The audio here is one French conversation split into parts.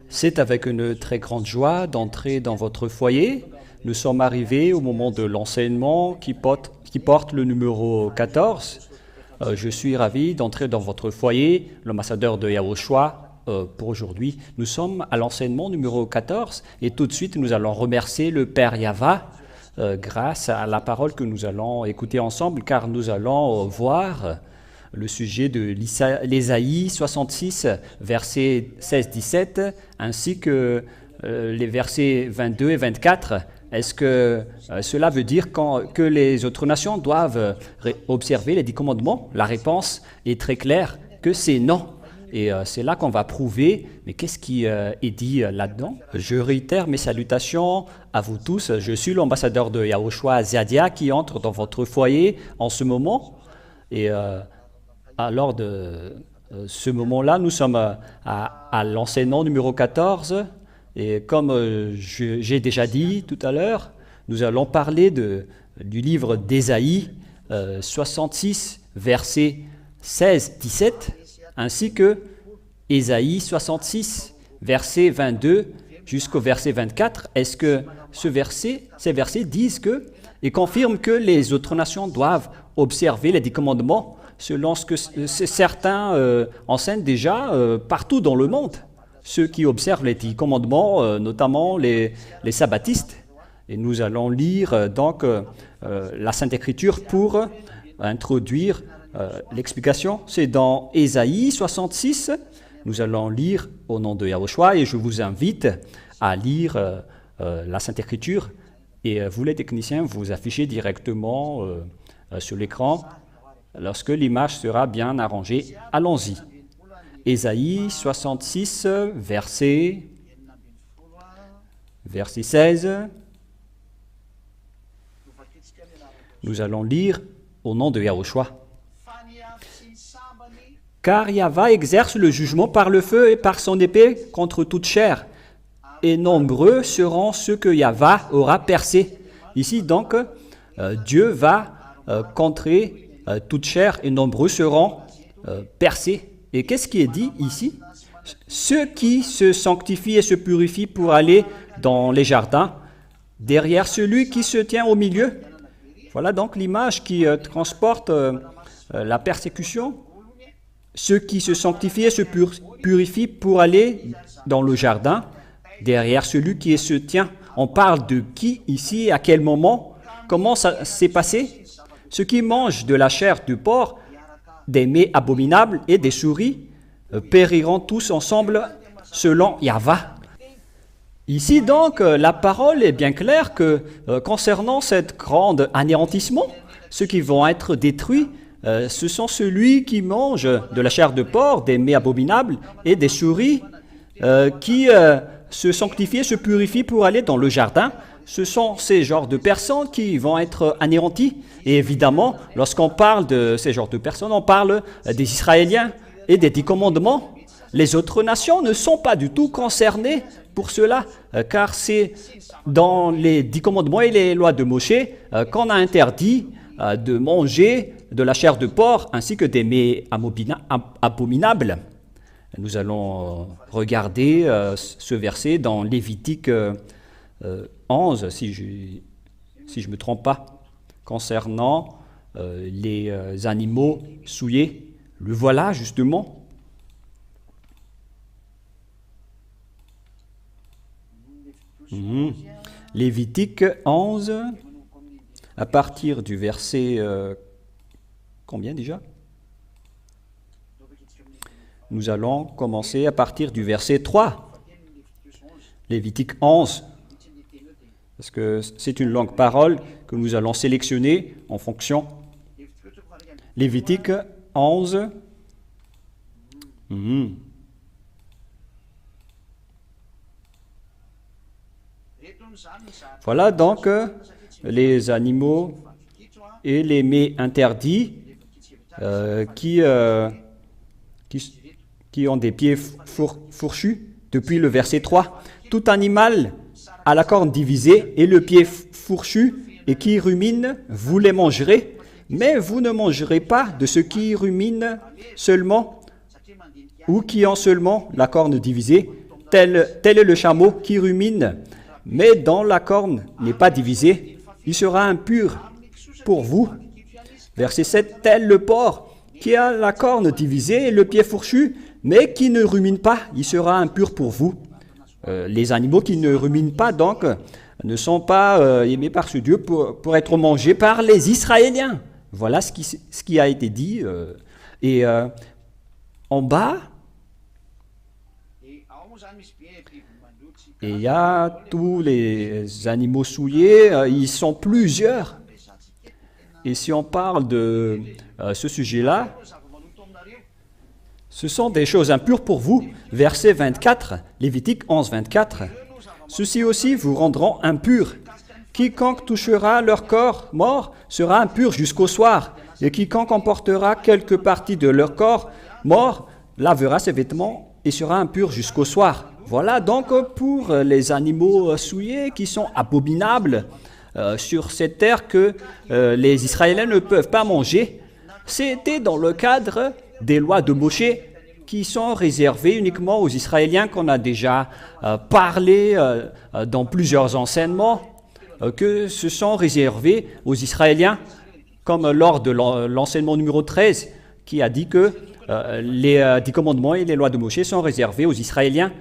C'est avec une très grande joie d'entrer dans votre foyer. Nous sommes arrivés au moment de l'enseignement qui porte le numéro 14. Je suis ravi d'entrer dans votre foyer, l'ambassadeur de Yahushua, pour aujourd'hui. Nous sommes à l'enseignement numéro 14 et tout de suite nous allons remercier le Père Yava grâce à la parole que nous allons écouter ensemble, car nous allons voir le sujet de l'Ésaïe 66, versets 16-17, ainsi que les versets 22 et 24. Est-ce que cela veut dire que les autres nations doivent observer les 10 commandements? La réponse est très claire, que c'est non. Et c'est là qu'on va prouver, mais qu'est-ce qui est dit là-dedans? Je réitère mes salutations à vous tous. Je suis l'ambassadeur de Yahushua Ziadia qui entre dans votre foyer en ce moment. Et lors de ce moment-là, nous sommes à l'enseignement numéro 14. Et comme j'ai déjà dit tout à l'heure, nous allons parler du livre d'Ésaïe 66, versets 16-17, ainsi que Ésaïe 66, verset 22 jusqu'au verset 24. Est-ce que ces versets disent et confirment que les autres nations doivent observer les 10 commandements selon ce que certains enseignent déjà partout dans le monde? Ceux qui observent les 10 commandements, notamment les sabbatistes. Et nous allons lire donc la Sainte Écriture pour introduire l'explication. C'est dans Ésaïe 66. Nous allons lire au nom de Yahushua et je vous invite à lire la Sainte Écriture. Et vous les techniciens, vous affichez directement sur l'écran lorsque l'image sera bien arrangée. Allons-y. Ésaïe 66, verset 16. Nous allons lire au nom de Yahushua. Car Yahva exerce le jugement par le feu et par son épée contre toute chair, et nombreux seront ceux que Yahva aura percés. Ici donc, Dieu va contrer toute chair et nombreux seront percés. Et qu'est-ce qui est dit ici? Ceux qui se sanctifient et se purifient pour aller dans les jardins, derrière celui qui se tient au milieu. Voilà donc l'image qui transporte la persécution. Ceux qui se sanctifient et se purifient pour aller dans le jardin, derrière celui qui se tient. On parle de qui ici, à quel moment, comment ça s'est passé? Ceux qui mangent de la chair de porc, des mets abominables et des souris périront tous ensemble selon Yahva. Ici donc, la parole est bien claire que concernant cet grand anéantissement, ceux qui vont être détruits, ce sont ceux qui mangent de la chair de porc, des mets abominables et des souris qui se sanctifient et se purifient pour aller dans le jardin. Ce sont ces genres de personnes qui vont être anéantis. Et évidemment, lorsqu'on parle de ces genres de personnes, on parle des Israéliens et des 10 commandements. Les autres nations ne sont pas du tout concernées pour cela, car c'est dans les 10 commandements et les lois de Moshe qu'on a interdit de manger de la chair de porc ainsi que des mets abominables. Nous allons regarder ce verset dans Lévitique 11, si je ne me trompe pas, concernant les animaux souillés. Le voilà justement. Lévitique 11, à partir du verset... combien déjà? Nous allons commencer à partir du verset 3. Lévitique 11. Parce que c'est une longue parole que nous allons sélectionner en fonction. Lévitique 11. Voilà donc les animaux et les mets interdits qui ont des pieds fourchus depuis le verset 3. Tout animal à la corne divisée et le pied fourchu et qui rumine, vous les mangerez, mais vous ne mangerez pas de ce qui rumine seulement ou qui ont seulement la corne divisée, tel est le chameau qui rumine, mais dont la corne n'est pas divisée. Il sera impur pour vous. Verset 7, tel le porc qui a la corne divisée et le pied fourchu, mais qui ne rumine pas, il sera impur pour vous. Les animaux qui ne ruminent pas, donc, ne sont pas aimés par ce Dieu pour être mangés par les Israéliens. Voilà ce qui a été dit. Et en bas, il y a tous les animaux souillés, ils sont plusieurs. Et si on parle de ce sujet-là, ce sont des choses impures pour vous. Verset 24, Lévitique 11, 24. Ceux-ci aussi vous rendront impurs. Quiconque touchera leur corps mort sera impur jusqu'au soir. Et quiconque emportera quelque partie de leur corps mort lavera ses vêtements et sera impur jusqu'au soir. Voilà donc pour les animaux souillés qui sont abominables sur cette terre que les Israéliens ne peuvent pas manger. C'était dans le cadre des lois de Moïse qui sont réservées uniquement aux Israéliens, qu'on a déjà parlé dans plusieurs enseignements, que ce sont réservés aux Israéliens, comme lors de l'enseignement numéro 13, qui a dit que les 10 commandements et les lois de Moïse sont réservés aux Israéliens.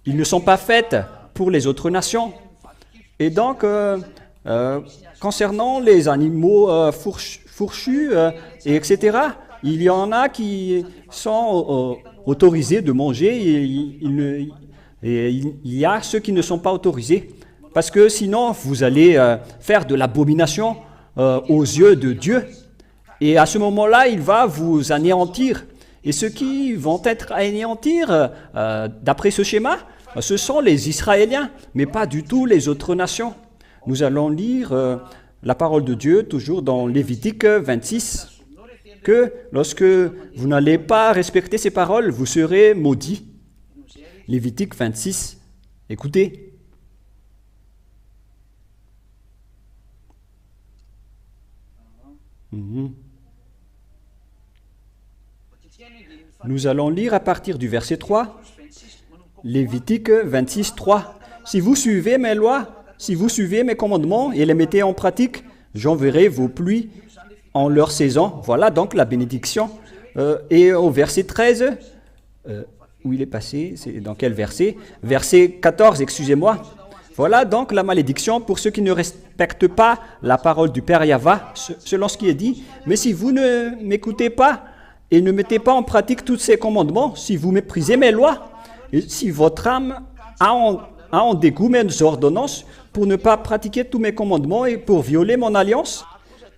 Ils ne sont pas faits pour les autres nations. Et donc, concernant les animaux fourchus, etc., il y en a qui sont autorisés de manger et il y a ceux qui ne sont pas autorisés. Parce que sinon, vous allez faire de l'abomination aux yeux de Dieu. Et à ce moment-là, il va vous anéantir. Et ceux qui vont être anéantir, d'après ce schéma, ce sont les Israéliens, mais pas du tout les autres nations. Nous allons lire la parole de Dieu, toujours dans Lévitique 26, que lorsque vous n'allez pas respecter ces paroles, vous serez maudits. Lévitique 26, écoutez. Nous allons lire à partir du verset 3, Lévitique 26, 3. Si vous suivez mes lois, si vous suivez mes commandements et les mettez en pratique, j'enverrai vos pluies en leur saison. Voilà donc la bénédiction. Et au verset 13, où il est passé, c'est dans quel verset? Verset 14, excusez-moi. Voilà donc la malédiction pour ceux qui ne respectent pas la parole du Père Yahva, selon ce qui est dit. Mais si vous ne m'écoutez pas et ne mettez pas en pratique tous ces commandements, si vous méprisez mes lois, et si votre âme a en dégoût mes ordonnances pour ne pas pratiquer tous mes commandements et pour violer mon alliance.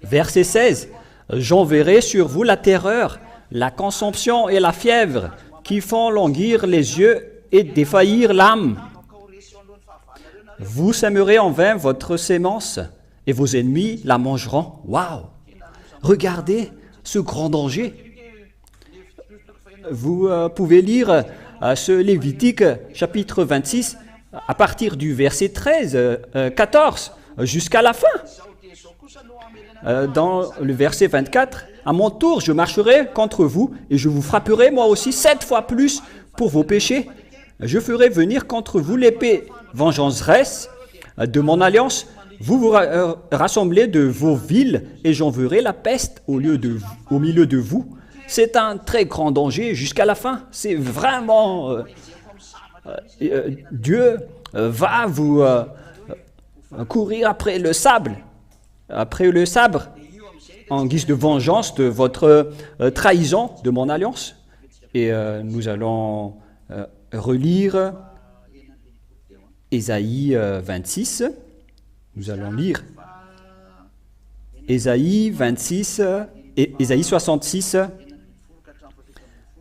Verset 16, j'enverrai sur vous la terreur, la consomption et la fièvre qui font languir les yeux et défaillir l'âme. Vous sèmerez en vain votre sémence et vos ennemis la mangeront. Waouh! Regardez ce grand danger. Vous pouvez lire ce Lévitique chapitre 26 à partir du verset 14 jusqu'à la fin. Dans le verset 24, à mon tour, je marcherai contre vous et je vous frapperai moi aussi 7 fois plus pour vos péchés. Je ferai venir contre vous l'épée vengeresse de mon alliance. Vous vous rassemblez de vos villes et j'enverrai la peste au milieu de vous. C'est un très grand danger jusqu'à la fin. C'est vraiment... Dieu va vous courir après le sabre, en guise de vengeance de votre trahison de mon alliance. Et nous allons relire Ésaïe 26. Nous allons lire Ésaïe 26 et Ésaïe 66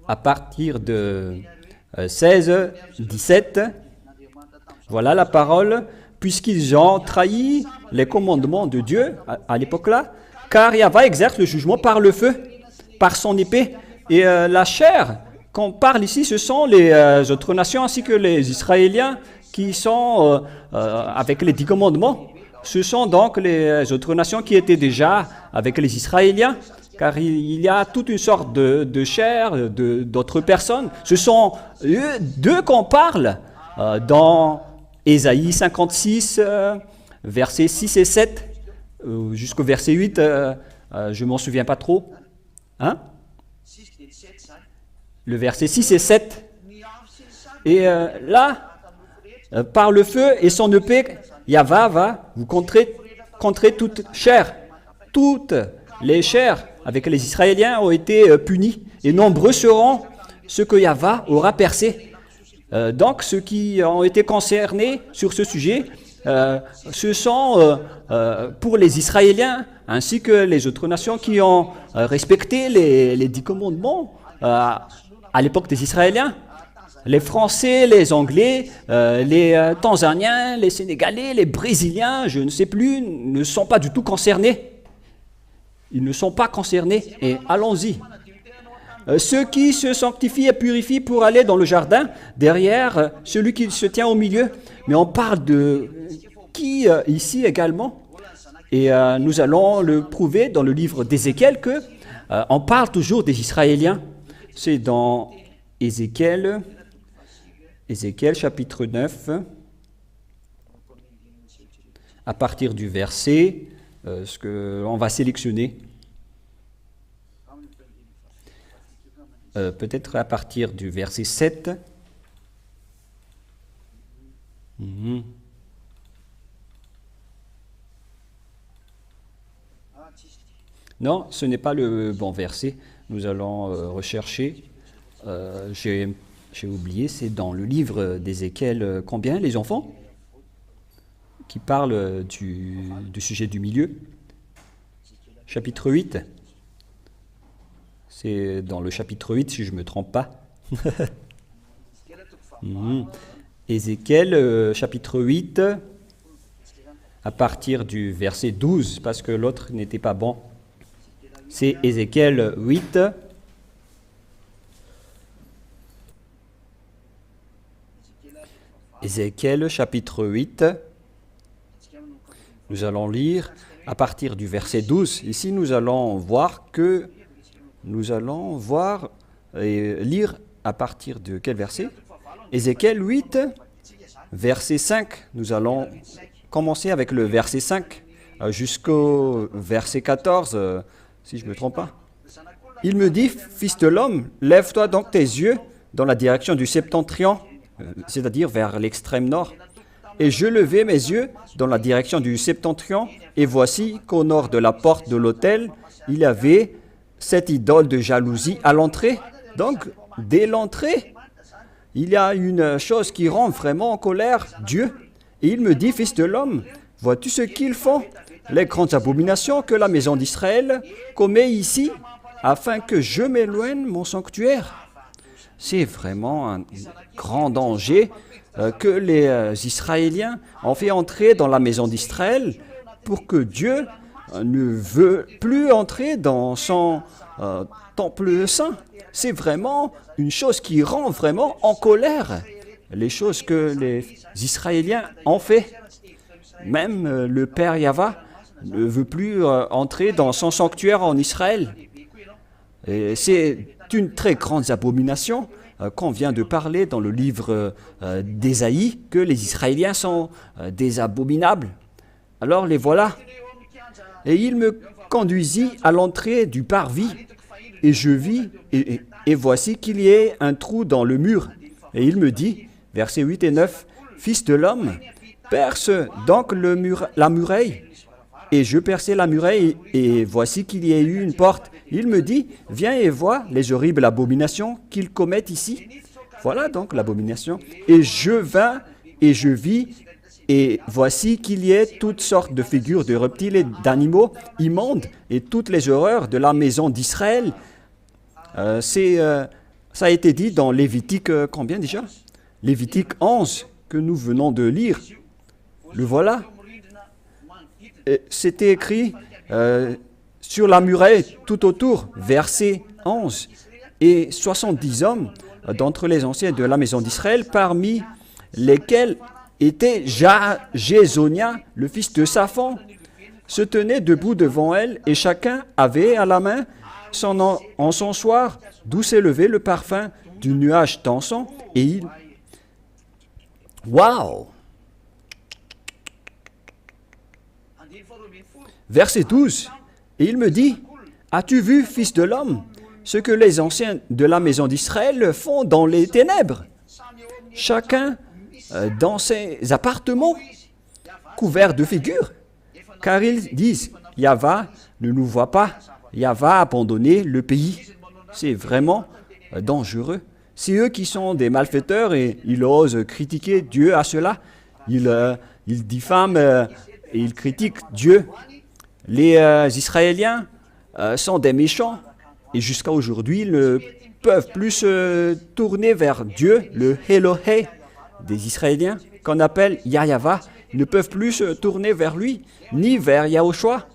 à partir de 16, 17. Voilà la parole. Puisqu'ils ont trahi les commandements de Dieu à l'époque-là, car Yahva exerce le jugement par le feu, par son épée. Et la chair qu'on parle ici, ce sont les autres nations ainsi que les Israéliens qui sont avec les 10 commandements. Ce sont donc les autres nations qui étaient déjà avec les Israéliens, car il y a toute une sorte de chair d'autres personnes. Ce sont d'eux qu'on parle dans Ésaïe 56, versets 6 et 7, jusqu'au verset 8, je ne m'en souviens pas trop. Hein? Le verset 6 et 7. Et là, par le feu et son épée, Yahva va vous contrer toute chair. Toutes les chairs avec les Israéliens ont été punies, et nombreux seront ceux que Yahva aura percés. Donc, ceux qui ont été concernés sur ce sujet, ce sont pour les Israéliens, ainsi que les autres nations qui ont respecté les 10 commandements à l'époque des Israéliens. Les Français, les Anglais, les Tanzaniens, les Sénégalais, les Brésiliens, je ne sais plus, ne sont pas du tout concernés. Ils ne sont pas concernés. Et allons-y. Ceux qui se sanctifient et purifient pour aller dans le jardin, derrière celui qui se tient au milieu. Mais on parle de qui ici également? Et nous allons le prouver dans le livre d'Ézéchiel que on parle toujours des Israéliens. C'est dans Ézéchiel chapitre 9, à partir du verset, ce qu'on va sélectionner. Peut-être à partir du verset 7. Non, ce n'est pas le bon verset. Nous allons rechercher. J'ai oublié, c'est dans le livre d'Ézéchiel, combien, les enfants? Qui parle du sujet du milieu. Chapitre 8. C'est dans le chapitre 8, si je ne me trompe pas. Ézéchiel, chapitre 8, à partir du verset 12, parce que l'autre n'était pas bon. C'est Ézéchiel 8. Ézéchiel, chapitre 8. Nous allons lire à partir du verset 12. Ici, nous allons voir et lire à partir de quel verset? Ézéchiel 8, verset 5. Nous allons commencer avec le verset 5 jusqu'au verset 14, si je ne me trompe pas. Il me dit, fils de l'homme, lève-toi donc tes yeux dans la direction du septentrion, c'est-à-dire vers l'extrême nord. Et je levai mes yeux dans la direction du septentrion, et voici qu'au nord de la porte de l'autel, il y avait cette idole de jalousie à l'entrée. Donc, dès l'entrée, il y a une chose qui rend vraiment en colère Dieu. Et il me dit, fils de l'homme, vois-tu ce qu'ils font? Les grandes abominations que la maison d'Israël commet ici, afin que je m'éloigne mon sanctuaire. C'est vraiment un grand danger que les Israéliens ont fait entrer dans la maison d'Israël pour que Dieu ne veut plus entrer dans son temple saint. C'est vraiment une chose qui rend vraiment en colère les choses que les Israéliens ont fait. Même le Père Yahva ne veut plus entrer dans son sanctuaire en Israël. Et c'est une très grande abomination qu'on vient de parler dans le livre d'Ésaïe, que les Israéliens sont des abominables. Alors les voilà. Et il me conduisit à l'entrée du parvis, et je vis, et voici qu'il y ait un trou dans le mur. Et il me dit, versets 8 et 9, « Fils de l'homme, perce donc la muraille. » Et je perçai la muraille, et voici qu'il y a eu une porte. Il me dit, « Viens et vois les horribles abominations qu'ils commettent ici. » Voilà donc l'abomination. Et je vins, et je vis, et voici qu'il y ait toutes sortes de figures de reptiles et d'animaux immondes, et toutes les horreurs de la maison d'Israël. Ça a été dit dans Lévitique, combien déjà? Lévitique 11, que nous venons de lire. Le voilà. C'était écrit sur la muraille tout autour, verset 11. Et 70 hommes d'entre les anciens de la maison d'Israël, parmi lesquels était Jézonia, le fils de Saphan, se tenait debout devant elle, et chacun avait à la main son encensoir, d'où s'élevait le parfum du nuage d'encens, et Waouh! Verset 12. Et il me dit, as-tu vu, fils de l'homme, ce que les anciens de la maison d'Israël font dans les ténèbres? Chacun dans ses appartements, couverts de figures. Car ils disent, Yahva ne nous voit pas, Yahva a abandonné le pays. C'est vraiment dangereux. C'est eux qui sont des malfaiteurs et ils osent critiquer Dieu à cela. Ils diffament et ils critiquent Dieu. Les Israéliens sont des méchants et jusqu'à aujourd'hui, ils ne peuvent plus se tourner vers Dieu, le Elohé des Israéliens, qu'on appelle Yahva. Ils ne peuvent plus se tourner vers lui, ni vers Yahushua,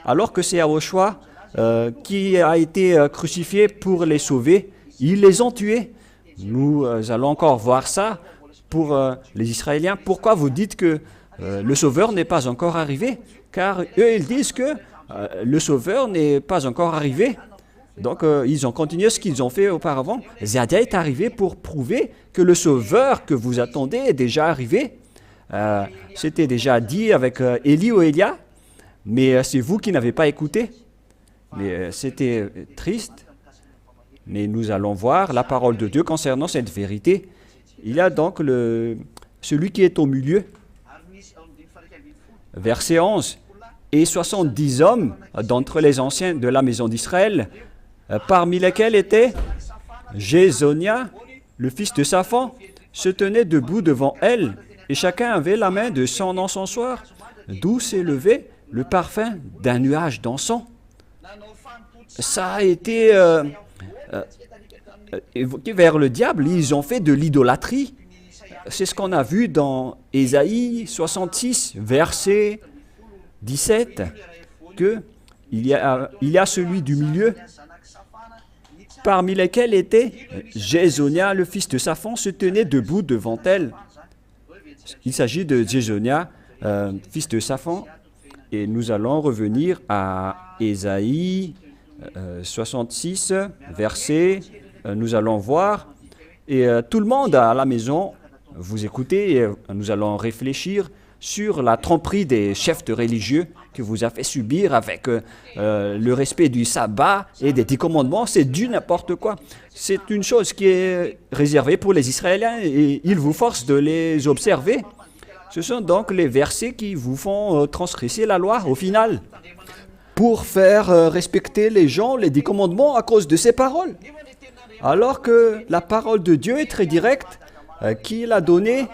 alors que c'est Yahushua qui a été crucifié pour les sauver. Ils les ont tués. Nous allons encore voir ça pour les Israéliens. Pourquoi vous dites que le Sauveur n'est pas encore arrivé? Car eux, ils disent que le Sauveur n'est pas encore arrivé. Donc, ils ont continué ce qu'ils ont fait auparavant. Zadia est arrivé pour prouver que le Sauveur que vous attendez est déjà arrivé. C'était déjà dit avec Élie ou Élia, mais c'est vous qui n'avez pas écouté. Mais c'était triste. Mais nous allons voir la parole de Dieu concernant cette vérité. Il y a donc celui qui est au milieu. Verset 11. Et 70 hommes d'entre les anciens de la maison d'Israël, parmi lesquels était Jézonia, le fils de Saphan, se tenaient debout devant elle, et chacun avait la main de son encensoir, d'où s'élevait le parfum d'un nuage d'encens. Ça a été évoqué vers le diable. Ils ont fait de l'idolâtrie. C'est ce qu'on a vu dans Ésaïe 66, verset 17, que il y a celui du milieu, parmi lesquels était Jézonia, le fils de Saphan, se tenait debout devant elle. Il s'agit de Jézonia, fils de Saphan, et nous allons revenir à Ésaïe 66, verset, nous allons voir, et tout le monde à la maison, vous écoutez, et nous allons réfléchir sur la tromperie des chefs de religieux que vous a fait subir avec le respect du sabbat et des 10 commandements. C'est du n'importe quoi. C'est une chose qui est réservée pour les Israéliens et ils vous forcent de les observer. Ce sont donc les versets qui vous font transgresser la loi au final pour faire respecter les gens, les 10 commandements à cause de ces paroles. Alors que la parole de Dieu est très directe, qu'il a donné,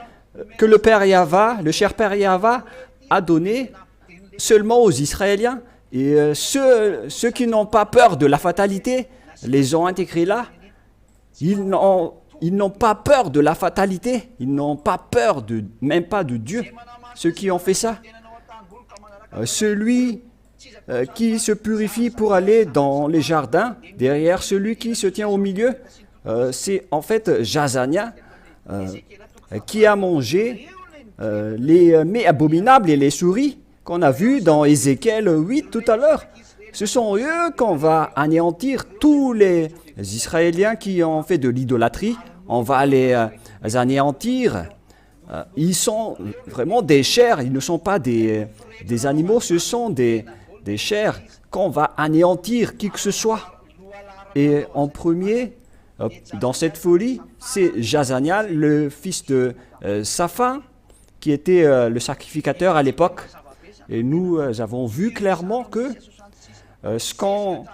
que le Père Yahva, le cher Père Yahva, a donné seulement aux Israéliens. Et ceux qui n'ont pas peur de la fatalité les ont intégrés là. Ils n'ont pas peur de la fatalité. Ils n'ont pas peur même pas de Dieu, ceux qui ont fait ça. Celui qui se purifie pour aller dans les jardins, derrière celui qui se tient au milieu, c'est en fait Jazania, qui a mangé les mets abominables et les souris qu'on a vus dans Ézéchiel 8 tout à l'heure. Ce sont eux qu'on va anéantir, tous les Israéliens qui ont fait de l'idolâtrie. On va les anéantir. Ils sont vraiment des chairs, ils ne sont pas des animaux, ce sont des chairs qu'on va anéantir qui que ce soit. Et en premier, dans cette folie, c'est Jazania, le fils de Saphan, qui était le sacrificateur à l'époque. Et nous avons vu clairement que ce qu'on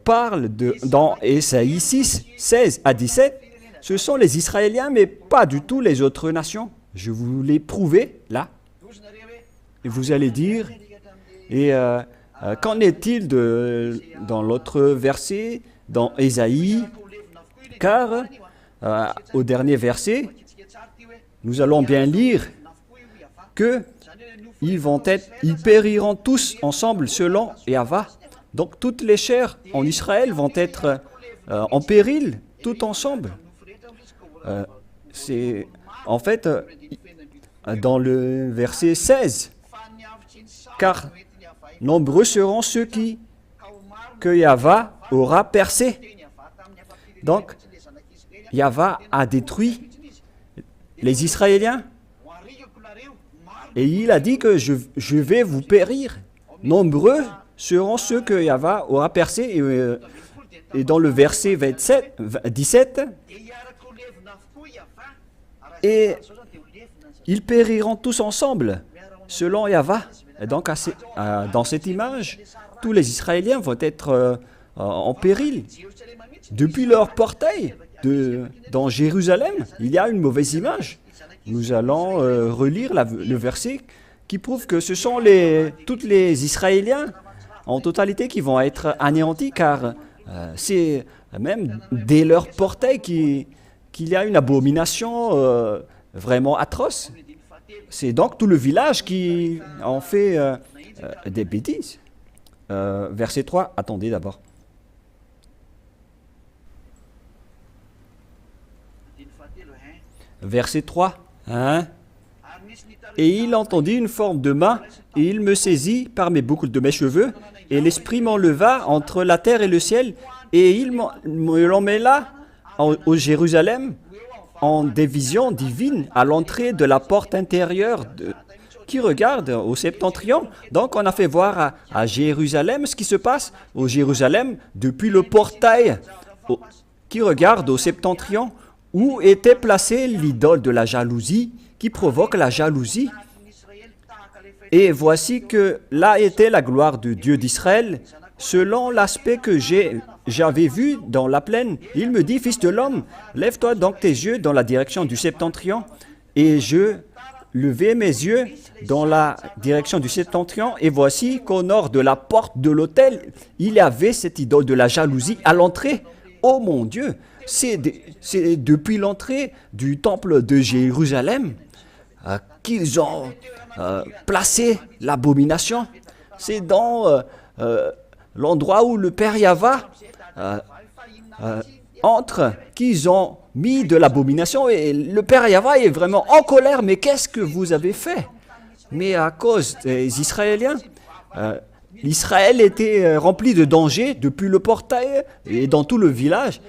parle dans Ésaïe 6, 16 à 17, ce sont les Israéliens, mais pas du tout les autres nations. Je vous l'ai prouvé là. Et vous allez dire, et qu'en est-il dans l'autre verset, dans Ésaïe? Car au dernier verset, nous allons bien lire que ils périront tous ensemble selon Yahva. Donc toutes les chairs en Israël vont être en péril, tout ensemble. C'est en fait dans le verset 16, car nombreux seront ceux que Yahva aura percés. Donc Yahva a détruit les Israéliens Et il a dit que je vais vous périr. Nombreux seront ceux que Yahweh aura percés. Et dans le verset 17, et ils périront tous ensemble, selon Yahweh. Et donc, dans cette image, tous les Israéliens vont être en péril. Depuis leur portail dans Jérusalem, il y a une mauvaise image. Nous allons relire le verset qui prouve que ce sont tous les Israéliens en totalité qui vont être anéantis, car c'est même dès leur portail qu'il y a une abomination vraiment atroce. C'est donc tout le village qui en fait des bêtises. Verset 3, attendez d'abord. Verset 3. Hein? Et il entendit une forme de main, et il me saisit par mes boucles de mes cheveux, et l'esprit m'enleva entre la terre et le ciel, et il l'emmena au Jérusalem en des visions divines à l'entrée de la porte intérieure qui regarde au septentrion. Donc on a fait voir à Jérusalem ce qui se passe au Jérusalem depuis le portail qui regarde au septentrion, où était placée l'idole de la jalousie, qui provoque la jalousie. Et voici que là était la gloire de Dieu d'Israël, selon l'aspect que j'avais vu dans la plaine. Il me dit, fils de l'homme, lève-toi donc tes yeux dans la direction du septentrion. Et je levai mes yeux dans la direction du septentrion, et voici qu'au nord de la porte de l'autel, il y avait cette idole de la jalousie à l'entrée. Oh mon Dieu! C'est depuis l'entrée du temple de Jérusalem qu'ils ont placé l'abomination. C'est dans l'endroit où le Père Yahweh entre qu'ils ont mis de l'abomination. Et le Père Yahweh est vraiment en colère. Mais qu'est-ce que vous avez fait? Mais à cause des Israéliens, l'Israël était rempli de dangers depuis le portail et dans tout le village.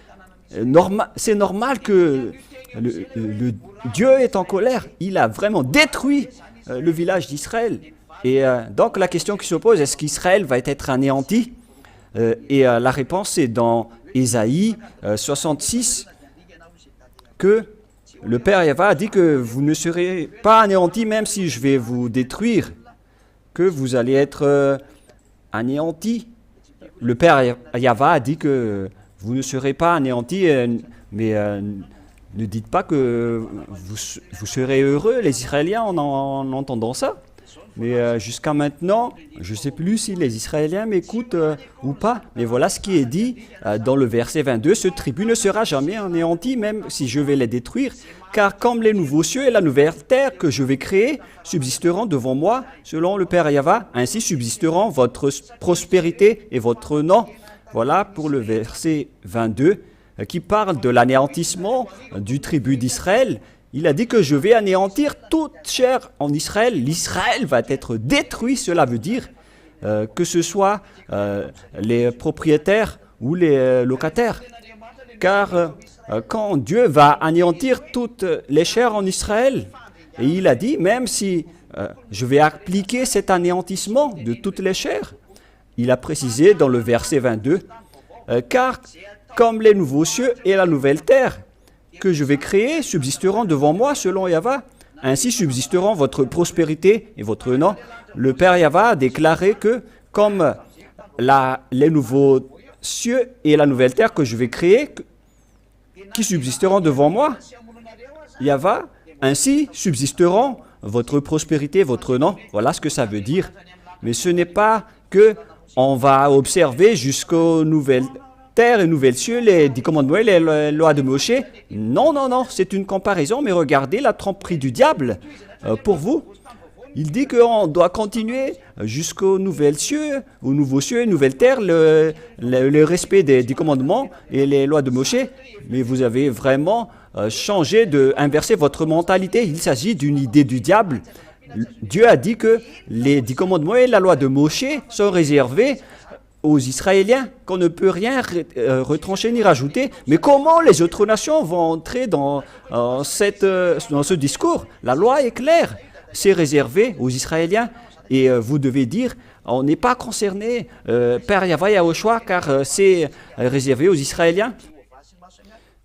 C'est normal que le Dieu est en colère. Il a vraiment détruit le village d'Israël. Et donc la question qui se pose, est-ce qu'Israël va être anéanti? Et la réponse est dans Ésaïe 66, que le Père Yahweh a dit que vous ne serez pas anéantis même si je vais vous détruire, que vous allez être anéantis. Le Père Yahweh a dit que vous ne serez pas anéantis, mais ne dites pas que vous serez heureux, les Israéliens, en entendant ça. Mais jusqu'à maintenant, je ne sais plus si les Israéliens m'écoutent ou pas. Mais voilà ce qui est dit dans le verset 22. Ce tribut ne sera jamais anéanti, même si je vais les détruire. Car comme les nouveaux cieux et la nouvelle terre que je vais créer subsisteront devant moi, selon le Père Yahweh, ainsi subsisteront votre prospérité et votre nom. Voilà pour le verset 22 qui parle de l'anéantissement du tribut d'Israël. Il a dit que je vais anéantir toute chair en Israël. L'Israël va être détruit. Cela veut dire que ce soit les propriétaires ou les locataires. Car quand Dieu va anéantir toutes les chairs en Israël, et il a dit, même si je vais appliquer cet anéantissement de toutes les chairs, il a précisé dans le verset 22, car comme les nouveaux cieux et la nouvelle terre que je vais créer subsisteront devant moi selon Yahweh, ainsi subsisteront votre prospérité et votre nom. Le Père Yahweh a déclaré que comme les nouveaux cieux et la nouvelle terre que je vais créer, qui subsisteront devant moi, Yahweh, ainsi subsisteront votre prospérité, votre nom. Voilà ce que ça veut dire. Mais ce n'est pas que on va observer jusqu'aux nouvelles terres et nouvelles cieux, les 10 commandements et les lois de Moshe. Non, non, non, c'est une comparaison, mais regardez la tromperie du diable pour vous. Il dit qu'on doit continuer jusqu'aux nouvelles cieux, aux nouveaux cieux et nouvelles terres, le respect des 10 commandements et les lois de Moshe. Mais vous avez vraiment changé, inversé votre mentalité. Il s'agit d'une idée du diable. Dieu a dit que les 10 commandements et la loi de Moshe sont réservés aux Israéliens, qu'on ne peut rien retrancher ni rajouter. Mais comment les autres nations vont entrer dans ce discours? La loi est claire. c'est réservé aux Israéliens. Et vous devez dire, on n'est pas concerné, Père Yahweh Yahushua, car c'est réservé aux Israéliens.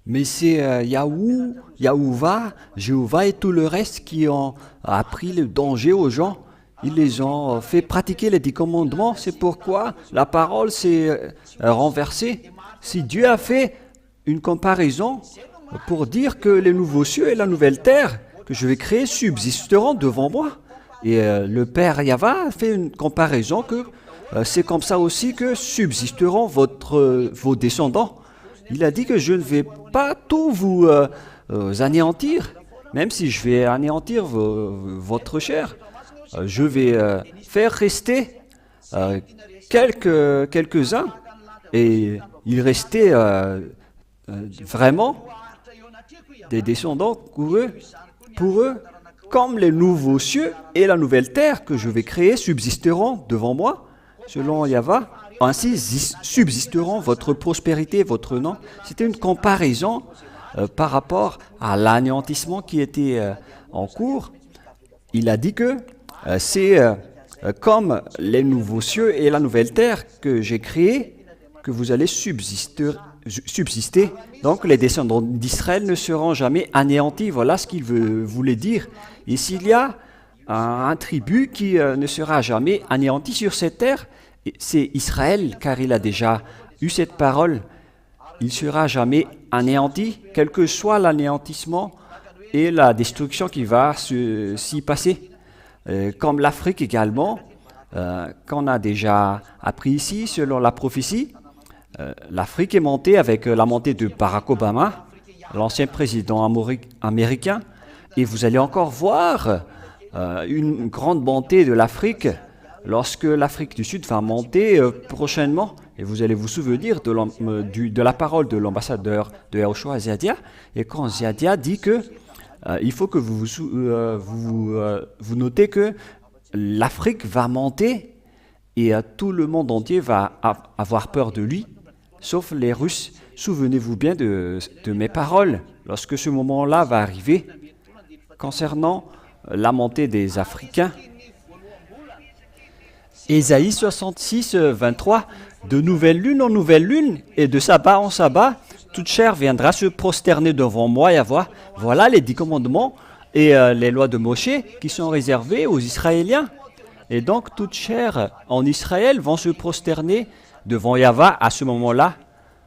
Mais c'est Yahou, Yahuva, Jéhovah et tout le reste qui ont appris le danger aux gens. Ils les ont fait pratiquer les 10 commandements. C'est pourquoi la parole s'est renversée. Si Dieu a fait une comparaison pour dire que les nouveaux cieux et la nouvelle terre que je vais créer subsisteront devant moi, et le Père Yahva a fait une comparaison que c'est comme ça aussi que subsisteront vos descendants. Il a dit que je ne vais pas tout vous anéantir, même si je vais anéantir votre chair. Je vais faire rester quelques-uns, et il restait vraiment des descendants pour eux, comme les nouveaux cieux et la nouvelle terre que je vais créer subsisteront devant moi, selon Yahva. Ainsi subsisteront votre prospérité, votre nom. C'était une comparaison par rapport à l'anéantissement qui était en cours. Il a dit que c'est comme les nouveaux cieux et la nouvelle terre que j'ai créés que vous allez subsister. Donc les descendants d'Israël ne seront jamais anéantis. Voilà ce qu'il voulait dire. Et s'il y a un tribut qui ne sera jamais anéanti sur cette terre, c'est Israël, car il a déjà eu cette parole. Il ne sera jamais anéanti, quel que soit l'anéantissement et la destruction qui va s'y passer. Comme l'Afrique également, qu'on a déjà appris ici, selon la prophétie, l'Afrique est montée avec la montée de Barack Obama, l'ancien président américain, et vous allez encore voir une grande montée de l'Afrique lorsque l'Afrique du Sud va monter prochainement. Et vous allez vous souvenir de la parole de l'ambassadeur de Yahushua, Ziadia, et quand Ziadia dit que il faut que vous notez que l'Afrique va monter et tout le monde entier va avoir peur de lui, sauf les Russes. Souvenez-vous bien de mes paroles lorsque ce moment-là va arriver concernant la montée des Africains. Ésaïe 66, 23, de nouvelle lune en nouvelle lune et de sabbat en sabbat, toute chair viendra se prosterner devant moi et avoir. Voilà les 10 commandements et les lois de Moshe qui sont réservées aux Israéliens. Et donc toute chair en Israël vont se prosterner devant Yahva à ce moment-là.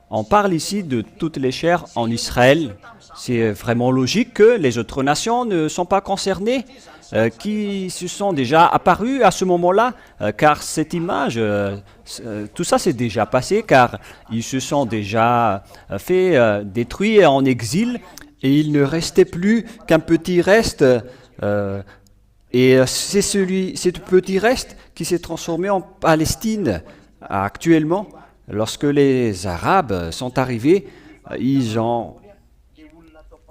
On parle ici de toutes les chairs en Israël. C'est vraiment logique que les autres nations ne sont pas concernées, qui se sont déjà apparues à ce moment-là, car cette image, tout ça s'est déjà passé, car ils se sont déjà fait détruire en exil, et il ne restait plus qu'un petit reste, et c'est ce petit reste qui s'est transformé en Palestine actuellement. Lorsque les Arabes sont arrivés, ils ont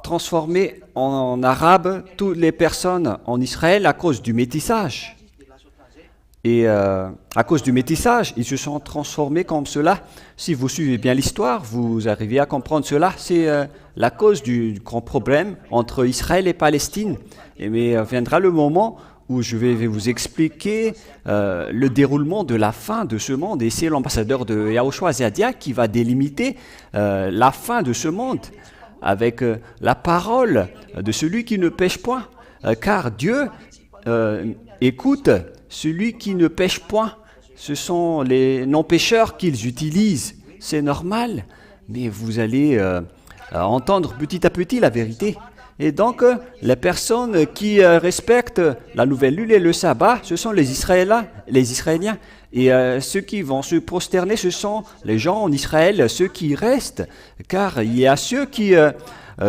transformé en Arabes toutes les personnes en Israël à cause du métissage. Et à cause du métissage, ils se sont transformés comme cela. Si vous suivez bien l'histoire, vous arrivez à comprendre cela. C'est la cause du grand problème entre Israël et Palestine. Mais viendra le moment où je vais vous expliquer le déroulement de la fin de ce monde. Et c'est l'ambassadeur de Yahushua Ziadia qui va délimiter la fin de ce monde avec la parole de celui qui ne pêche point. Car Dieu écoute celui qui ne pêche point. Ce sont les non-pêcheurs qu'ils utilisent. C'est normal, mais vous allez entendre petit à petit la vérité. Et donc, les personnes qui respectent la nouvelle lune et le sabbat, ce sont les Israéliens. Et ceux qui vont se prosterner, ce sont les gens en Israël, ceux qui restent. Car il y a ceux qui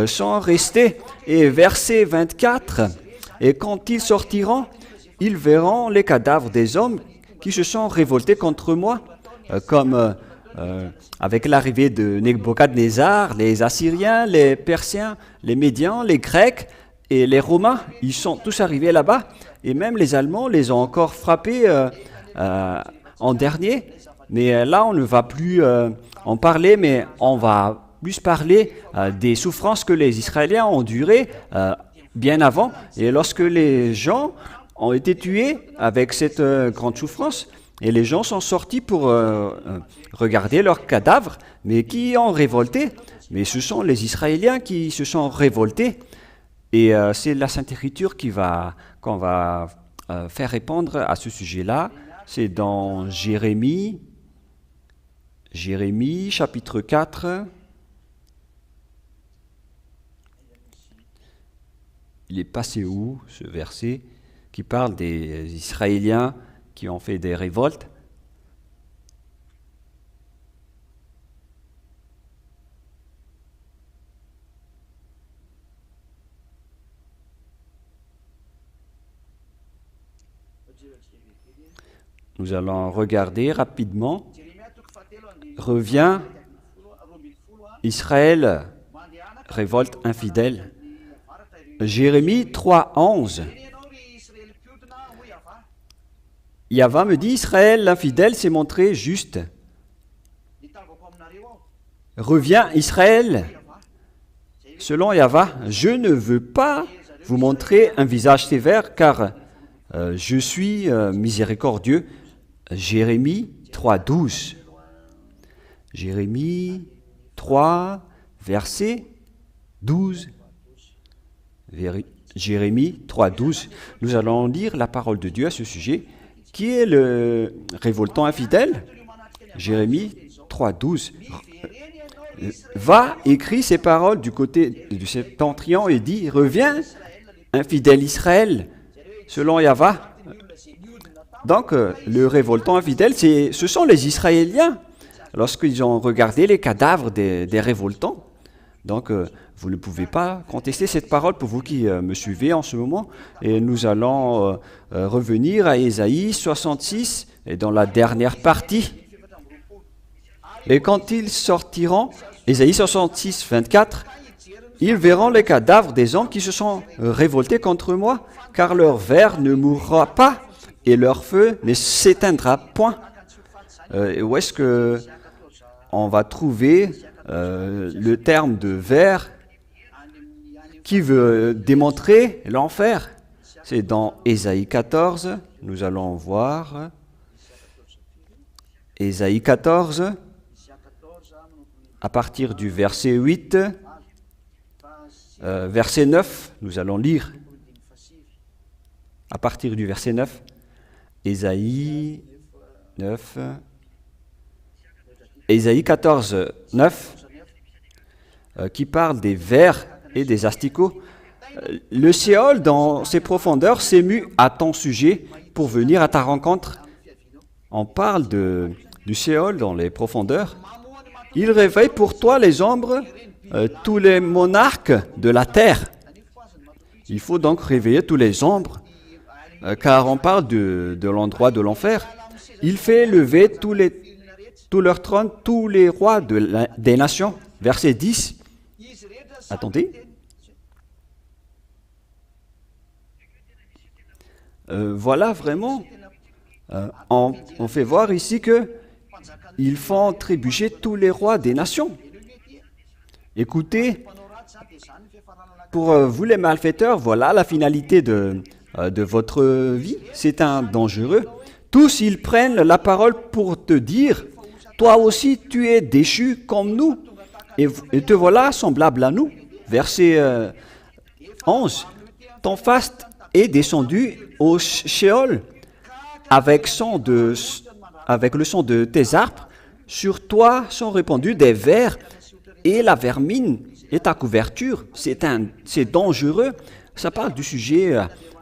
sont restés. Et verset 24, et quand ils sortiront, ils verront les cadavres des hommes qui se sont révoltés contre moi, comme avec l'arrivée de Nebuchadnezzar, les Assyriens, les Persiens, les Médians, les Grecs et les Romains, ils sont tous arrivés là-bas, et même les Allemands les ont encore frappés en dernier. Mais là, on ne va plus en parler, mais on va plus parler des souffrances que les Israéliens ont endurées bien avant. Et lorsque les gens ont été tués avec cette grande souffrance, et les gens sont sortis pour regarder leurs cadavres, mais qui ont révolté. Mais ce sont les Israéliens qui se sont révoltés. Et c'est la Sainte Écriture qu'on va faire répondre à ce sujet-là. C'est dans Jérémie chapitre 4. Il est passé où, ce verset, qui parle des Israéliens qui ont fait des révoltes? Nous allons regarder rapidement. Revient, Israël, révolte infidèle. Jérémie 3:11. Yahva me dit, Israël, l'infidèle, s'est montré juste. Reviens, Israël. Selon Yahva, je ne veux pas vous montrer un visage sévère, car je suis miséricordieux. Jérémie 3:12. Jérémie 3, verset 12. Jérémie 3:12. Nous allons lire la parole de Dieu à ce sujet. Qui est le révoltant infidèle? Jérémie 3:12. Va, écrit ces paroles du côté du septentrion et dit, reviens, infidèle Israël, selon Yahva. Donc, le révoltant infidèle, ce sont les Israéliens, lorsqu'ils ont regardé les cadavres des révoltants. Donc, vous ne pouvez pas contester cette parole pour vous qui me suivez en ce moment. Et nous allons revenir à Ésaïe 66, et dans la dernière partie. Et quand ils sortiront, Ésaïe 66, 24, ils verront les cadavres des hommes qui se sont révoltés contre moi, car leur ver ne mourra pas et leur feu ne s'éteindra point. Où est-ce que on va trouver le terme de ver qui veut démontrer l'enfer? C'est dans Ésaïe 14, nous allons voir. Ésaïe 14, à partir du verset 8, verset 9, nous allons lire. À partir du verset 9, Ésaïe 9, Ésaïe 14, 9, qui parle des vers et des asticots. Le Séol, dans ses profondeurs, s'émut à ton sujet pour venir à ta rencontre. On parle du Séol dans les profondeurs. Il réveille pour toi les ombres, tous les monarques de la terre. Il faut donc réveiller tous les ombres, car on parle de l'endroit de l'enfer. Il fait lever tous leurs trônes, tous les rois des nations. Verset 10. Attendez. Voilà vraiment. On fait voir ici que ils font trébucher tous les rois des nations. Écoutez, pour vous les malfaiteurs, voilà la finalité de votre vie. C'est un dangereux. Tous, ils prennent la parole pour te dire, toi aussi tu es déchu comme nous, et te voilà semblable à nous. Verset 11. Ton faste est descendu au Sheol avec le son de tes harpes. Sur toi sont répandus des vers et la vermine est ta couverture. C'est dangereux. Ça parle du sujet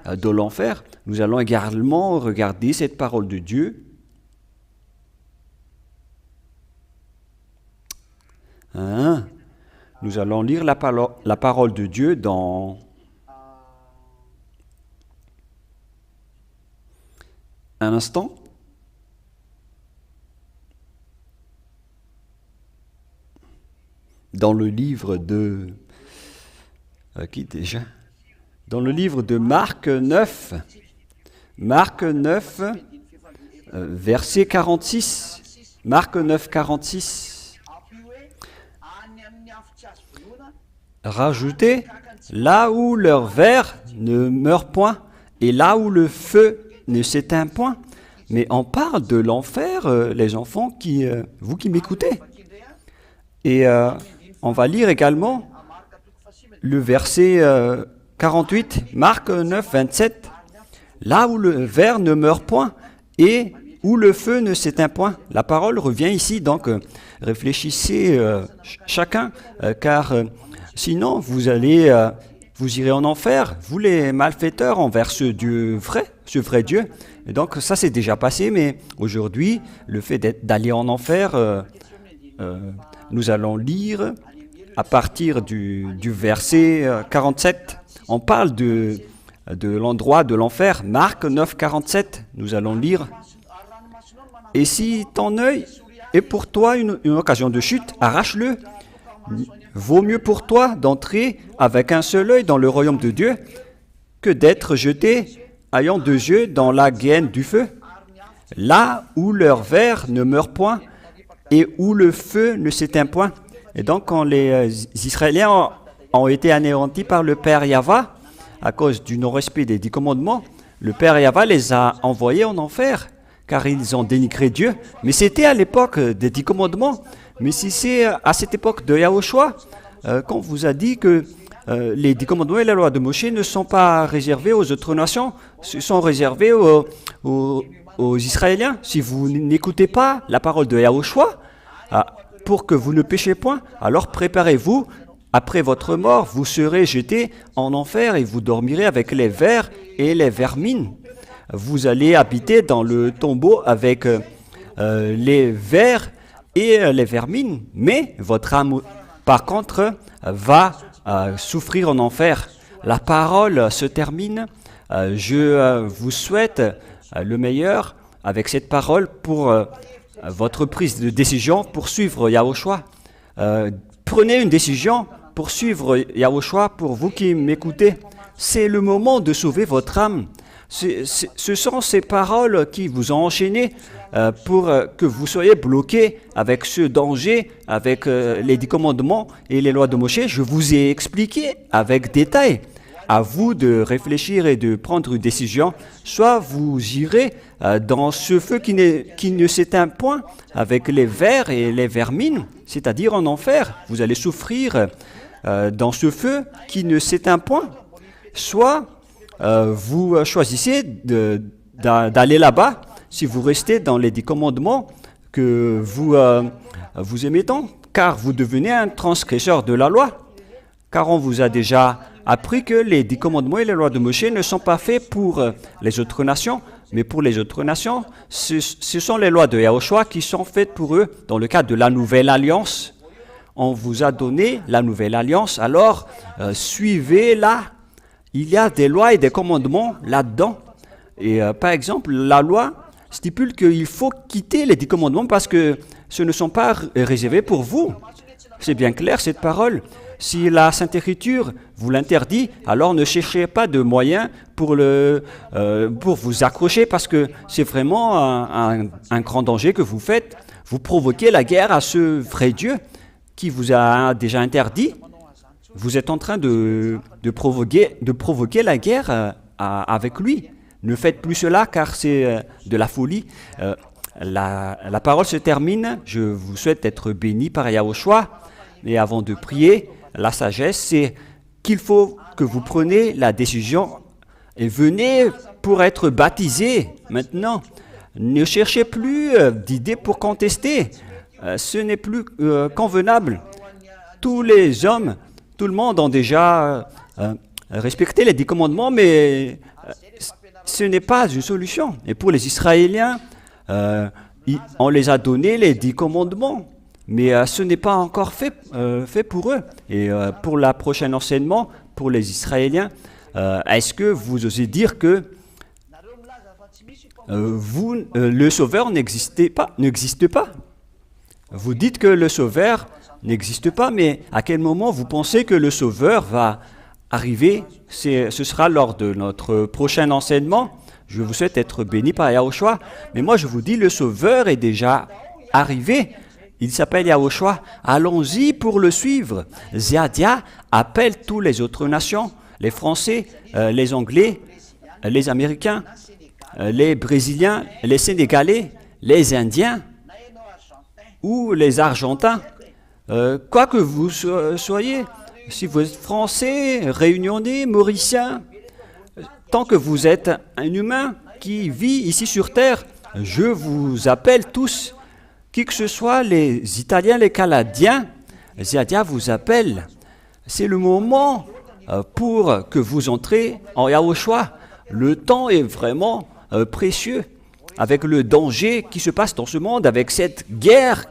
de l'enfer. Nous allons également regarder cette parole de Dieu. Nous allons lire la parole de Dieu dans un instant. Dans le livre de... qui déjà? Dans le livre de Marc 9. Marc 9, verset 46. Marc 9, 46. Rajoutez là où leur ver ne meurt point, et là où le feu ne s'éteint point. Mais on parle de l'enfer, les enfants, vous qui m'écoutez. Et on va lire également le verset 48, Marc 9, 27. Là où le ver ne meurt point et où le feu ne s'éteint point. La parole revient ici, donc réfléchissez chacun, car sinon vous irez en enfer, vous les malfaiteurs, envers ce vrai Dieu. Et donc ça c'est déjà passé, mais aujourd'hui, le fait d'aller en enfer, nous allons lire à partir du verset 47. On parle de l'endroit de l'enfer, Marc 9, 47, nous allons lire. « Et si ton œil est pour toi une occasion de chute, arrache-le. Vaut mieux pour toi d'entrer avec un seul œil dans le royaume de Dieu que d'être jeté, ayant deux yeux, dans la guêne du feu. Là où leur ver ne meurt point et où le feu ne s'éteint point. » Et donc, quand les Israéliens ont été anéantis par le Père Yahva, à cause du non-respect des 10 commandements, le Père Yahva les a envoyés en enfer, car ils ont dénigré Dieu. Mais c'était à l'époque des 10 commandements. Mais si c'est à cette époque de Yahushua, qu'on vous a dit que les 10 commandements et la loi de Moshe ne sont pas réservés aux autres nations, ce sont réservés aux Israéliens. Si vous n'écoutez pas la parole de Yahushua, pour que vous ne péchiez point, alors préparez-vous. Après votre mort, vous serez jetés en enfer et vous dormirez avec les vers et les vermines. Vous allez habiter dans le tombeau avec les vers et les vermines, mais votre âme, par contre, va souffrir en enfer. La parole se termine. Je vous souhaite le meilleur avec cette parole pour votre prise de décision pour suivre Yahushua. Prenez une décision pour suivre Yahushua, pour vous qui m'écoutez. C'est le moment de sauver votre âme. Ce sont ces paroles qui vous ont enchaîné pour que vous soyez bloqués avec ce danger, avec les 10 commandements et les lois de Moshe. Je vous ai expliqué avec détail. À vous de réfléchir et de prendre une décision. Soit vous irez dans ce feu qui ne s'éteint point avec les vers et les vermines, c'est-à-dire en enfer. Vous allez souffrir dans ce feu qui ne s'éteint point. Soit vous choisissez d'aller là-bas si vous restez dans les 10 commandements que vous aimez tant, car vous devenez un transgresseur de la loi. Car on vous a déjà appris que les 10 commandements et les lois de Moshe ne sont pas faits pour les autres nations, mais pour les autres nations, ce sont les lois de Yahushua qui sont faites pour eux. Dans le cadre de la nouvelle alliance, on vous a donné la nouvelle alliance, alors suivez-la. Il y a des lois et des commandements là-dedans. Et par exemple, la loi stipule qu'il faut quitter les 10 commandements parce que ce ne sont pas réservés pour vous. C'est bien clair cette parole. Si la Sainte Écriture vous l'interdit, alors ne cherchez pas de moyens pour vous accrocher parce que c'est vraiment un grand danger que vous faites. Vous provoquez la guerre à ce vrai Dieu qui vous a déjà interdit. Vous êtes en train de provoquer la guerre avec lui. Ne faites plus cela car c'est de la folie. La parole se termine. Je vous souhaite être béni par Yahushua. Et avant de prier, la sagesse, c'est qu'il faut que vous preniez la décision et venez pour être baptisé maintenant. Ne cherchez plus d'idées pour contester. Ce n'est plus convenable. Tous les hommes, tout le monde ont déjà respecté les 10 commandements, mais ce n'est pas une solution. Et pour les Israéliens, on les a donné les 10 commandements. Mais ce n'est pas encore fait pour eux. Et pour la prochaine enseignement, pour les Israéliens, est-ce que vous osez dire que le Sauveur n'existe pas? Vous dites que le Sauveur n'existe pas, mais à quel moment vous pensez que le Sauveur va arriver? Ce sera lors de notre prochain enseignement. Je vous souhaite être béni par Yahushua. Mais moi, je vous dis, le Sauveur est déjà arrivé. il s'appelle Yahushua. Allons-y pour le suivre. Ziadia appelle toutes les autres nations, les Français, les Anglais, les Américains, les Brésiliens, les Sénégalais, les Indiens ou les Argentins. Quoi que vous soyez, si vous êtes Français, Réunionnais, Mauricien, tant que vous êtes un humain qui vit ici sur Terre, je vous appelle tous, qui que ce soit, les Italiens, les Canadiens, Ziadia vous appelle. C'est le moment pour que vous entrez en Yahushua. Le temps est vraiment précieux, avec le danger qui se passe dans ce monde, avec cette guerre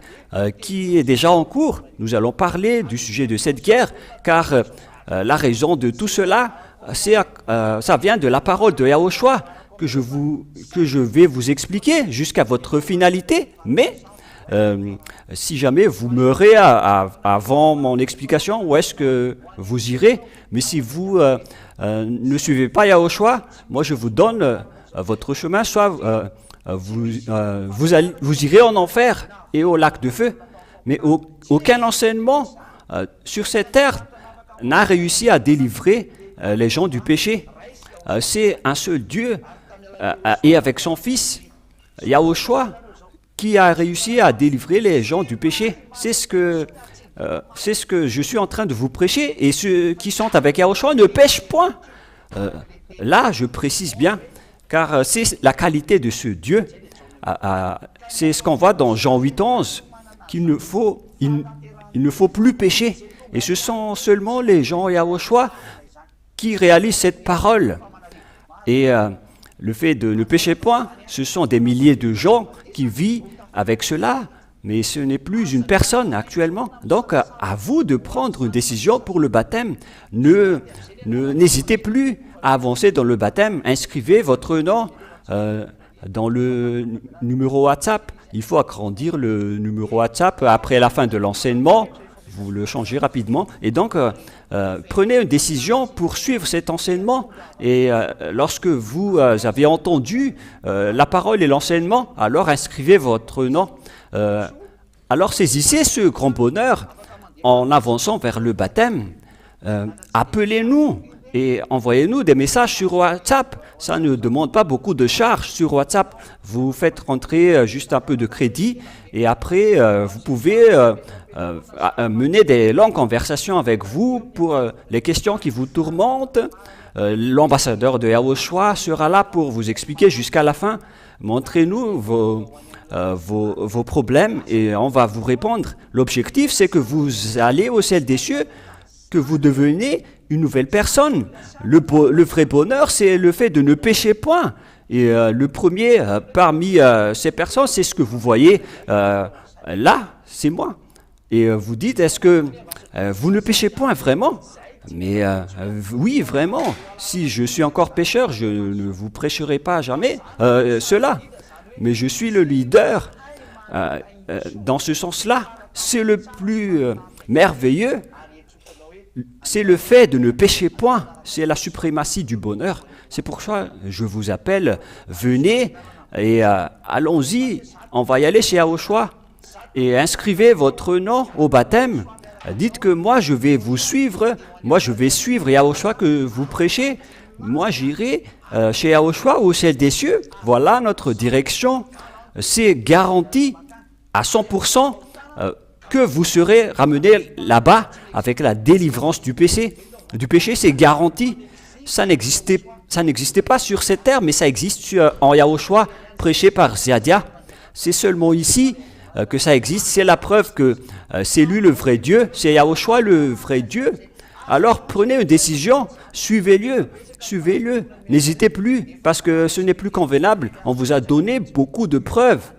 qui est déjà en cours. Nous allons parler du sujet de cette guerre, car la raison de tout cela, ça vient de la parole de Yahushua que je vais vous expliquer jusqu'à votre finalité. Mais si jamais vous meurez avant mon explication, où est-ce que vous irez? Mais si vous ne suivez pas Yahushua, moi je vous donne votre chemin, soit vous irez en enfer et au lac de feu. Mais aucun enseignement sur cette terre n'a réussi à délivrer les gens du péché. C'est un seul Dieu et avec son Fils, Yahushua, qui a réussi à délivrer les gens du péché. C'est ce que je suis en train de vous prêcher. Et ceux qui sont avec Yahushua ne pêchent point. Là, je précise bien, car c'est la qualité de ce Dieu. C'est ce qu'on voit dans Jean 8:11, qu'il ne faut plus pécher. Et ce sont seulement les gens Yahushua qui réalisent cette parole. Et le fait de ne pécher point, ce sont des milliers de gens qui vivent avec cela, mais ce n'est plus une personne actuellement. Donc, à vous de prendre une décision pour le baptême. N'hésitez plus à avancer dans le baptême. Inscrivez votre nom dans le numéro WhatsApp. Il faut agrandir le numéro WhatsApp après la fin de l'enseignement. Vous le changez rapidement. Et donc, prenez une décision pour suivre cet enseignement. Et lorsque vous avez entendu la parole et l'enseignement, alors inscrivez votre nom. Alors saisissez ce grand bonheur en avançant vers le baptême. Appelez-nous et envoyez-nous des messages sur WhatsApp. Ça ne demande pas beaucoup de charges sur WhatsApp. Vous faites rentrer juste un peu de crédit et après, vous pouvez mener des longues conversations avec vous pour les questions qui vous tourmentent. L'ambassadeur de Yahushua sera là pour vous expliquer jusqu'à la fin. Montrez-nous vos problèmes et on va vous répondre. L'objectif, c'est que vous allez au ciel des cieux, que vous devenez une nouvelle personne. Le vrai bonheur, c'est le fait de ne pécher point. Et le premier parmi ces personnes, c'est ce que vous voyez là, c'est moi. Et vous dites, est-ce que vous ne péchez point vraiment? Mais oui, vraiment. Si je suis encore pécheur, je ne vous prêcherai pas jamais cela. Mais je suis le leader dans ce sens-là. C'est le plus merveilleux. C'est le fait de ne pécher point. C'est la suprématie du bonheur. C'est pour ça que je vous appelle, venez et allons-y. On va y aller chez Yahushua et inscrivez votre nom au baptême. Dites que moi je vais vous suivre. Moi je vais suivre Yahushua que vous prêchez. Moi j'irai chez Yahushua au ciel des cieux. Voilà notre direction. C'est garanti à 100% que vous serez ramené là-bas avec la délivrance du péché. C'est garanti. Ça n'existait pas sur cette terre, mais ça existe en Yahushua, prêché par Ziadia. C'est seulement ici que ça existe. C'est la preuve que c'est lui le vrai Dieu, c'est Yahushua le vrai Dieu. Alors prenez une décision, suivez-le. N'hésitez plus, parce que ce n'est plus convenable. On vous a donné beaucoup de preuves.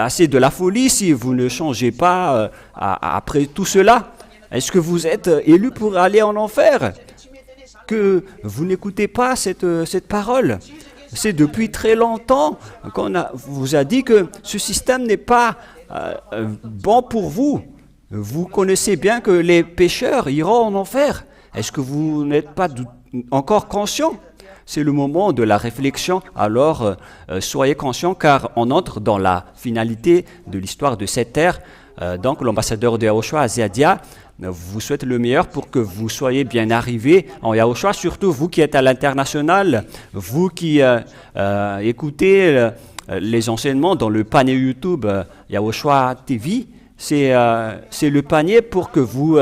C'est de la folie si vous ne changez pas après tout cela. Est-ce que vous êtes élu pour aller en enfer? Que vous n'écoutez pas cette parole? C'est depuis très longtemps qu'on vous a dit que ce système n'est pas bon pour vous. Vous connaissez bien que les pécheurs iront en enfer. Est-ce que vous n'êtes pas encore conscient? C'est le moment de la réflexion. Alors, soyez conscients car on entre dans la finalité de l'histoire de cette terre. Donc l'ambassadeur de Yahushua à Ziadia vous souhaite le meilleur pour que vous soyez bien arrivés en Yahushua, surtout vous qui êtes à l'international, vous qui écoutez les enseignements dans le panier YouTube Yahushua TV. C'est le panier pour que vous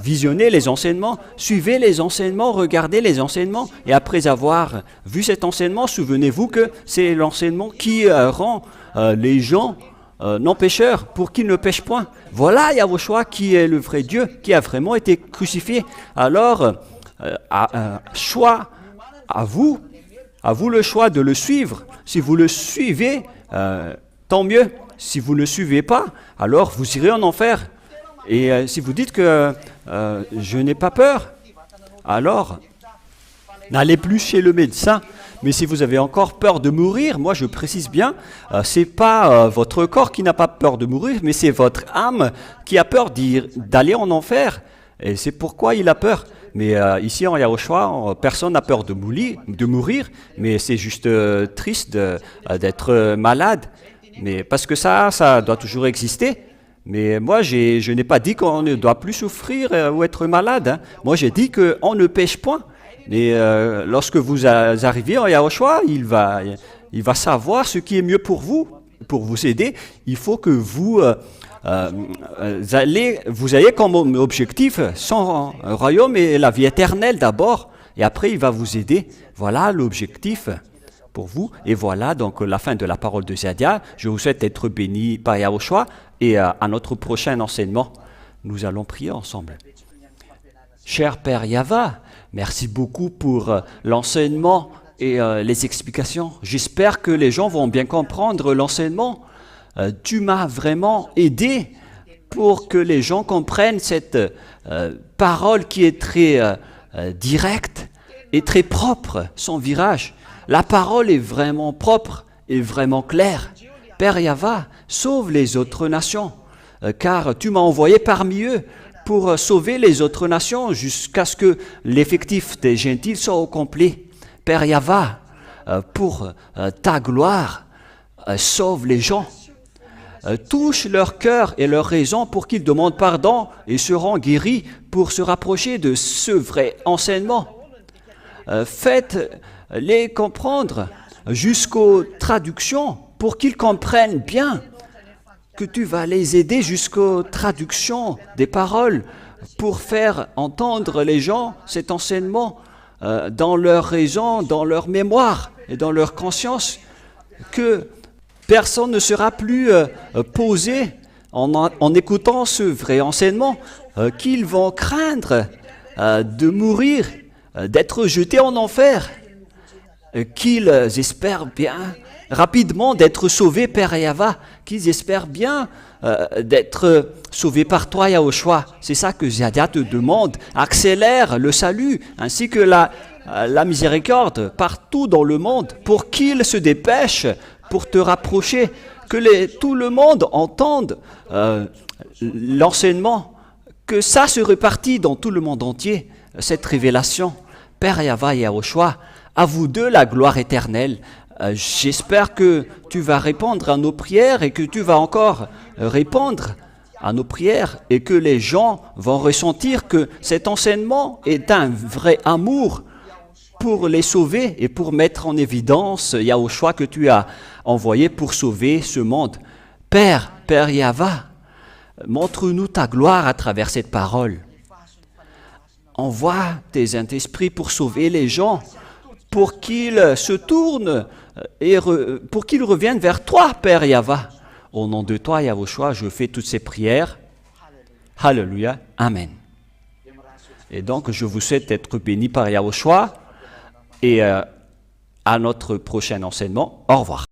visionnez les enseignements, suivez les enseignements, regardez les enseignements. Et après avoir vu cet enseignement, souvenez-vous que c'est l'enseignement qui rend les gens non pécheurs pour qu'ils ne pêchent point. Voilà Yahushua qui est le vrai Dieu, qui a vraiment été crucifié. Alors, choix à vous le choix de le suivre. Si vous le suivez, tant mieux. Si vous ne le suivez pas, alors vous irez en enfer. Et si vous dites que je n'ai pas peur, alors n'allez plus chez le médecin. Mais si vous avez encore peur de mourir, moi je précise bien, c'est pas votre corps qui n'a pas peur de mourir, mais c'est votre âme qui a peur d'aller en enfer. Et c'est pourquoi il a peur. Mais ici en Yahushua, personne n'a peur de mourir, mais c'est juste triste d'être malade. Mais parce que ça doit toujours exister. Mais moi, je n'ai pas dit qu'on ne doit plus souffrir ou être malade. Hein. Moi, j'ai dit qu'on ne pêche point. Mais lorsque vous arrivez en Yahushua, il va savoir ce qui est mieux pour vous aider. Il faut que vous ayez comme objectif son royaume et la vie éternelle d'abord. Et après, il va vous aider. Voilà l'objectif pour vous. Et voilà donc la fin de la parole de Ziadia. Je vous souhaite d'être bénis par Yahushua. Et à notre prochain enseignement, nous allons prier ensemble. Cher Père Yava, merci beaucoup pour l'enseignement et les explications. J'espère que les gens vont bien comprendre l'enseignement. Tu m'as vraiment aidé pour que les gens comprennent cette parole qui est très directe et très propre, sans virage. La parole est vraiment propre et vraiment claire. Père Yava, sauve les autres nations, car tu m'as envoyé parmi eux pour sauver les autres nations jusqu'à ce que l'effectif des gentils soit au complet. Père Yava, pour ta gloire, sauve les gens. Touche leur cœur et leur raison pour qu'ils demandent pardon et seront guéris pour se rapprocher de ce vrai enseignement. Faites-les comprendre jusqu'aux traductions pour qu'ils comprennent bien que tu vas les aider jusqu'aux traductions des paroles pour faire entendre les gens cet enseignement dans leur raison, dans leur mémoire et dans leur conscience, que personne ne sera plus posé en écoutant ce vrai enseignement, qu'ils vont craindre de mourir, d'être jetés en enfer, qu'ils espèrent bien rapidement d'être sauvés, Père Yava, qu'ils espèrent bien d'être sauvés par toi, Yahushua. C'est ça que Ziadia te demande. Accélère le salut ainsi que la miséricorde partout dans le monde pour qu'ils se dépêchent pour te rapprocher, que tout le monde entende l'enseignement, que ça se répartit dans tout le monde entier, cette révélation. Père Yava et Yahushua, à vous deux la gloire éternelle. J'espère que tu vas répondre à nos prières et que tu vas encore répondre à nos prières et que les gens vont ressentir que cet enseignement est un vrai amour pour les sauver et pour mettre en évidence Yahushua que tu as envoyé pour sauver ce monde. Père Yava, montre-nous ta gloire à travers cette parole. Envoie tes Saint-Esprit pour sauver les gens, pour qu'ils se tournent et pour qu'ils reviennent vers toi, Père Yava. Au nom de toi, Yahushua, je fais toutes ces prières. Alléluia. Amen. Et donc, je vous souhaite d'être bénis par Yahushua et à notre prochain enseignement. Au revoir.